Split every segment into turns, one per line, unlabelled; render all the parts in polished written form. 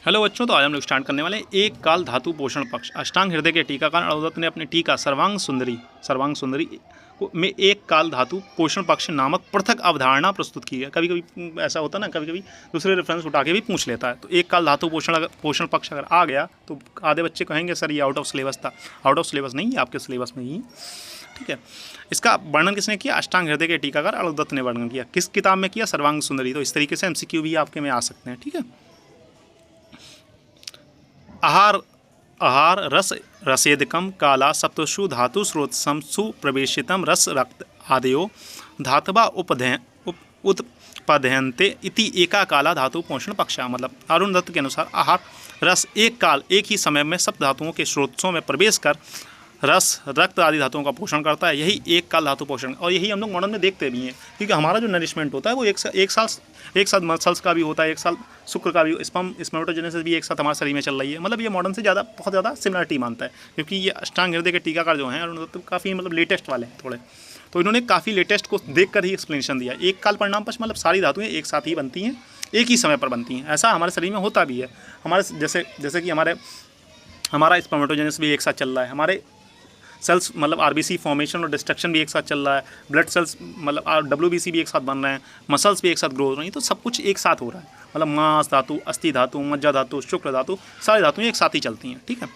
Hello बच्चों, तो आज हम लोग स्टार्ट करने वाले हैं एक काल धातु पोषण पक्ष। अष्टांग हृदय के टीकाकार अरुणदत्त ने अपनी टीका सर्वांग सुंदरी में एक काल धातु पोषण पक्ष नामक पृथक अवधारणा प्रस्तुत की है। कभी कभी ऐसा होता है ना, कभी कभी दूसरे रेफरेंस उठा के भी पूछ लेता है। तो एक काल धातु पोषण पक्ष अगर आ गया तो आधे बच्चे कहेंगे सर ये आउट ऑफ सिलेबस था। आउट ऑफ सिलेबस नहीं, आपके सिलेबस में ही, ठीक है। इसका वर्णन किसने किया? अष्टांग हृदय के टीकाकार अरुणदत्त ने वर्णन किया। किस किताब में किया? सर्वांग सुंदरी। तो इस तरीके से MCQ भी आपके में आ सकते हैं, ठीक है। आहार रस रसेदकम काला सप्तसु धातु स्रोतसम सुप्रवेशितम रस रक्त आदयो धातवा उत्पद्यन्ते इति एका काला धातु पोषण पक्षा। मतलब अरुणदत्त के अनुसार आहार रस एक ही समय में सब धातुओं के स्रोतों में प्रवेश कर रस रक्त आदि धातुओं का पोषण करता है। यही एक काल धातु पोषण, और यही हम लोग मॉडर्न में देखते भी हैं, क्योंकि हमारा जो नरिशमेंट होता है वो एक साथ मसल्स का भी होता है, एक साल शुक्र का भी, स्पर्मेटोजेनेसिस भी एक साथ हमारे शरीर में चल रही है। मतलब ये मॉडर्न से बहुत ज़्यादा सिमिलरिटी मानता है, क्योंकि ये अष्टांग हृदय के टीकाकार जो हैं अरुणदत्त काफ़ी मतलब लेटेस्ट वाले हैं थोड़े, तो इन्होंने काफ़ी लेटेस्ट को देख कर ही एक्सप्लेनेशन दिया। एक काल परिणाम पक्ष मतलब सारी धातुएँ एक साथ ही बनती हैं, एक ही समय पर बनती हैं। ऐसा हमारे शरीर में होता भी है। हमारे जैसे कि हमारा स्पर्मेटोजेनेसिस भी एक साथ चल रहा है, हमारे सेल्स मतलब RBC फॉर्मेशन और डिस्ट्रक्शन भी एक साथ चल रहा है, ब्लड सेल्स मतलब WBC भी एक साथ बन रहे हैं, मसल्स भी एक साथ ग्रो हो रही हैं, तो सब कुछ एक साथ हो रहा है। मतलब मांस धातु, अस्थि धातु, मज्जा धातु, शुक्र धातु, सारी धातुएं एक साथ ही चलती हैं, ठीक है।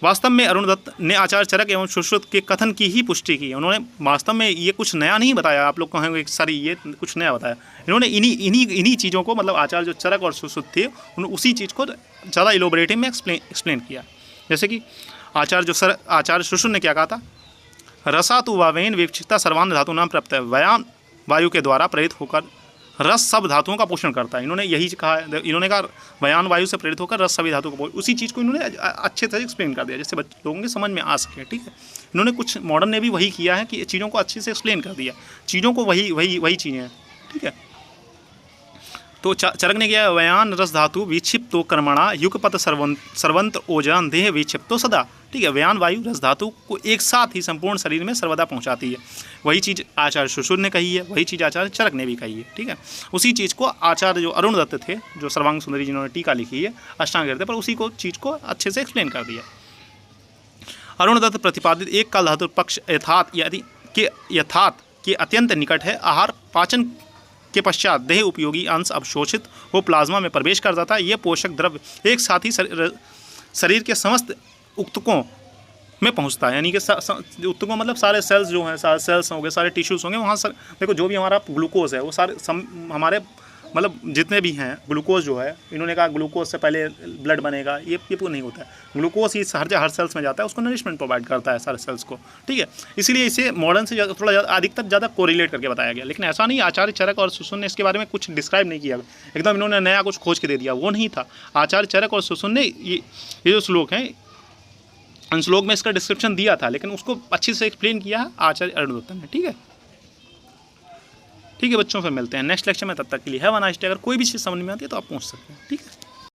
वास्तव में अरुणदत्त ने आचार्य चरक एवं सुश्रुत के कथन की ही पुष्टि की। उन्होंने वास्तव में ये कुछ नया नहीं बताया। आप लोग कहेंगे सर ये कुछ नया बताया। इन्होंने इन्हीं चीज़ों को, मतलब आचार्य जो चरक और सुश्रुत थे, उन्होंने उसी चीज़ को ज़्यादा इलोबरेटिव में एक्सप्लेन किया। जैसे कि आचार्य सुश्रुत ने क्या कहा था? रसा तो वावेन विक्षिता सर्वान धातु नाम प्राप्त है। वयान वायु के द्वारा प्रेरित होकर रस सब धातुओं का पोषण करता है। इन्होंने यही कहा है। इन्होंने कहा वयान वायु से प्रेरित होकर रस सभी धातुओं का पोषण, उसी चीज़ को इन्होंने अच्छे से एक्सप्लेन कर दिया, जिससे लोगों के समझ में आ सके, ठीक है। इन्होंने कुछ मॉडर्न ने भी वही किया है कि चीज़ों को अच्छे से एक्सप्लेन कर दिया, चीज़ों को वही चीज़ें हैं, ठीक है। तो चरक ने किया वयान रस धातु विक्षिप्तो कर्मणा युगपत सर्वंत ओजान देह विक्षिप्तो सदा, ठीक है। वयान वायु रस धातु को एक साथ ही संपूर्ण शरीर में सर्वदा पहुंचाती है। वही चीज़ आचार्य सुश्रुत ने कही है, वही चीज़ आचार्य चरक ने भी कही है, ठीक है। उसी चीज़ को आचार्य जो अरुणदत्त थे, जो सर्वांग सुंदरी जिन्होंने टीका लिखी है अष्टांग हृदय पर, उसी को चीज़ को अच्छे से एक्सप्लेन कर दिया। अरुणदत्त प्रतिपादित एक काल धातु पक्ष यथार्थ के अत्यंत निकट है। आहार पाचन के पश्चात देह उपयोगी अंश अवशोषित हो प्लाज्मा में प्रवेश कर जाता है। ये पोषक द्रव्य एक साथ ही शरीर के समस्त ऊतकों में पहुंचता है। यानी कि ऊतकों मतलब सारे सेल्स जो हैं, सारे सेल्स होंगे, सारे टिश्यूज़ होंगे, वहाँ देखो जो भी हमारा ग्लूकोज है वो सारे हमारे मतलब जितने भी हैं, ग्लूकोज जो है, इन्होंने कहा ग्लूकोज से पहले ब्लड बनेगा, ये पूरा नहीं होता है। ग्लूकोज ही हर सेल्स में जाता है, उसको नरिशमेंट प्रोवाइड करता है सारे सेल्स को, ठीक है। इसीलिए इसे मॉडर्न से थोड़ा ज़्यादा अधिकतर ज़्यादा कोरिलेट करके बताया गया। लेकिन ऐसा नहीं, आचार्य चरक और सुश्रुत ने इसके बारे में कुछ डिस्क्राइब नहीं किया, एकदम इन्होंने नया कुछ खोज के दे दिया, वो नहीं था। आचार्य चरक और सुश्रुत ने ये जो श्लोक हैं, उन श्लोक में इसका डिस्क्रिप्शन दिया था, लेकिन उसको अच्छे से एक्सप्लेन किया आचार्य अरुणदत्त ने, ठीक है। ठीक है बच्चों, फिर मिलते हैं नेक्स्ट लेक्चर में। तब तक के लिए हैव अ नाइस डे। अगर कोई भी चीज़ समझ में आती है तो आप पूछ सकते हैं, ठीक है।